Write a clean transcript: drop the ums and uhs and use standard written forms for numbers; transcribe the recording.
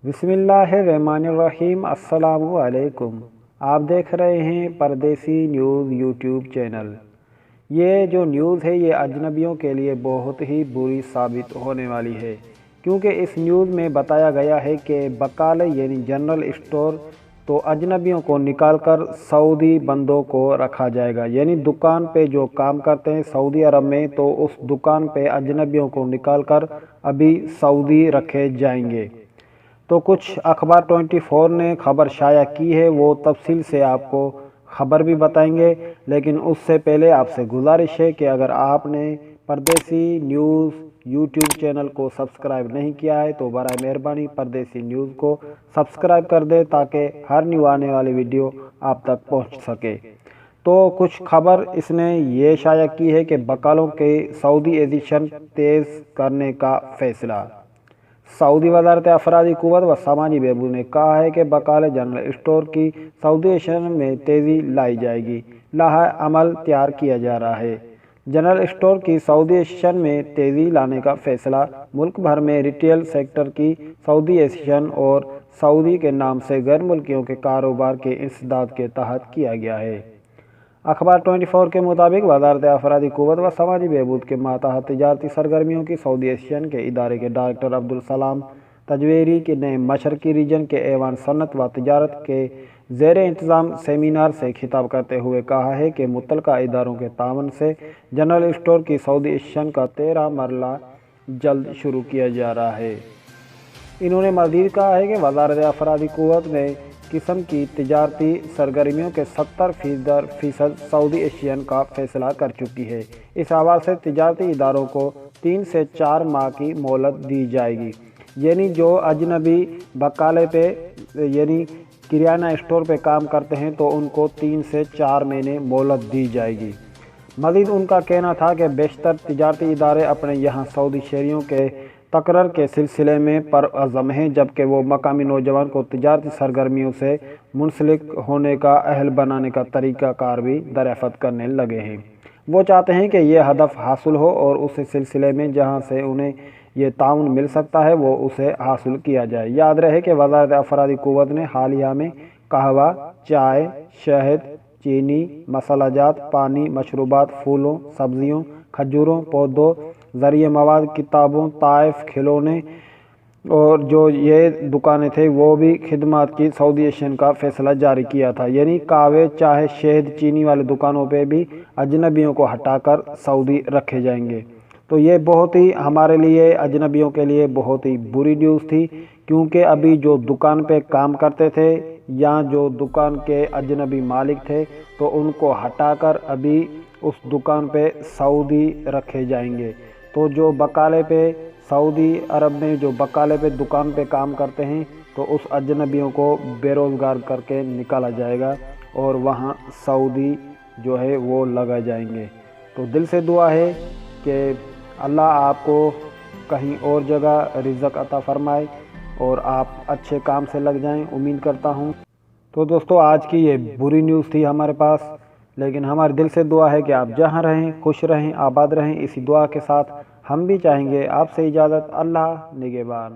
بسم اللہ الرحمن الرحیم۔ السلام علیکم۔ آپ دیکھ رہے ہیں پردیسی نیوز یوٹیوب چینل۔ یہ جو نیوز ہے یہ اجنبیوں کے لیے بہت ہی بری ثابت ہونے والی ہے، کیونکہ اس نیوز میں بتایا گیا ہے کہ بقالے یعنی جنرل اسٹور تو اجنبیوں کو نکال کر سعودی بندوں کو رکھا جائے گا، یعنی دکان پہ جو کام کرتے ہیں سعودی عرب میں تو اس دکان پہ اجنبیوں کو نکال کر ابھی سعودی رکھے جائیں گے۔ تو کچھ اخبار 24 نے خبر شائع کی ہے، وہ تفصیل سے آپ کو خبر بھی بتائیں گے، لیکن اس سے پہلے آپ سے گزارش ہے کہ اگر آپ نے پردیسی نیوز یوٹیوب چینل کو سبسکرائب نہیں کیا ہے تو برائے مہربانی پردیسی نیوز کو سبسکرائب کر دے تاکہ ہر نیو آنے والی ویڈیو آپ تک پہنچ سکے۔ تو کچھ خبر اس نے یہ شائع کی ہے کہ بقالوں کے سعودی ایڈیشن تیز کرنے کا فیصلہ۔ سعودی وزارت افرادی قوت و سماجی بہبود نے کہا ہے کہ بقالہ جنرل اسٹور کی سعودی ایڈیشن میں تیزی لائی جائے گی، لائحہ عمل تیار کیا جا رہا ہے۔ جنرل اسٹور کی سعودی ایڈیشن میں تیزی لانے کا فیصلہ ملک بھر میں ریٹیل سیکٹر کی سعودی ایڈیشن اور سعودی کے نام سے غیر ملکیوں کے کاروبار کے انسداد کے تحت کیا گیا ہے۔ اخبار 24 کے مطابق وزارت افرادی قوت و سماجی بہبود کے ماتحت تجارتی سرگرمیوں کی سعودی ایڈیشن کے ادارے کے ڈائریکٹر عبدالسلام تجویری نے مشرقی ریجن کے ایوان صنعت و تجارت کے زیر انتظام سیمینار سے خطاب کرتے ہوئے کہا ہے کہ متعلقہ اداروں کے تعاون سے جنرل اسٹور کی سعودی ایڈیشن کا 13 مرحلہ جلد شروع کیا جا رہا ہے۔ انہوں نے مزید کہا ہے کہ وزارت افرادی قوت میں قسم کی تجارتی سرگرمیوں کے 70% سعودی ایڈیشن کا فیصلہ کر چکی ہے۔ اس حوالے سے تجارتی اداروں کو 3 سے 4 ماہ کی مہلت دی جائے گی، یعنی جو اجنبی بقالے پہ یعنی کریانہ اسٹور پہ کام کرتے ہیں تو ان کو 3 سے 4 مہینے مہلت دی جائے گی۔ مزید ان کا کہنا تھا کہ بیشتر تجارتی ادارے اپنے یہاں سعودی شہریوں کے تقرر کے سلسلے میں پرعزم ہیں، جبکہ وہ مقامی نوجوان کو تجارتی سرگرمیوں سے منسلک ہونے کا اہل بنانے کا طریقہ کار بھی دریافت کرنے لگے ہیں۔ وہ چاہتے ہیں کہ یہ ہدف حاصل ہو اور اس سلسلے میں جہاں سے انہیں یہ تعاون مل سکتا ہے وہ اسے حاصل کیا جائے۔ یاد رہے کہ وزارت افرادی قوت نے حالیہ میں قہوہ، چائے، شہد، چینی، مسالہ جات، پانی، مشروبات، پھولوں، سبزیوں، کھجوروں، پودوں، زرعی مواد، کتابوں، تحائف، کھلونے اور جو یہ دکانیں تھے وہ بھی خدمات کی سعودی ایڈیشن کا فیصلہ جاری کیا تھا، یعنی قہوے، چائے، شہد، چینی والے دکانوں پہ بھی اجنبیوں کو ہٹا کر سعودی رکھے جائیں گے۔ تو یہ بہت ہی ہمارے لیے اجنبیوں کے لیے بہت ہی بری نیوز تھی، کیونکہ ابھی جو دکان پہ کام کرتے تھے یا جو دکان کے اجنبی مالک تھے تو ان کو ہٹا کر ابھی اس دکان پہ سعودی رکھے جائیں گے۔ تو جو بقالے پہ سعودی عرب میں جو بقالے پہ دکان پہ کام کرتے ہیں تو اس اجنبیوں کو بے روزگار کر کے نکالا جائے گا اور وہاں سعودی جو ہے وہ لگا جائیں گے۔ تو دل سے دعا ہے کہ اللہ آپ کو کہیں اور جگہ رزق عطا فرمائے اور آپ اچھے کام سے لگ جائیں، امید کرتا ہوں۔ تو دوستو آج کی یہ بری نیوز تھی ہمارے پاس، لیکن ہمارے دل سے دعا ہے کہ آپ جہاں رہیں خوش رہیں، آباد رہیں۔ اسی دعا کے ساتھ ہم بھی چاہیں گے آپ سے اجازت۔ اللہ نگہبان۔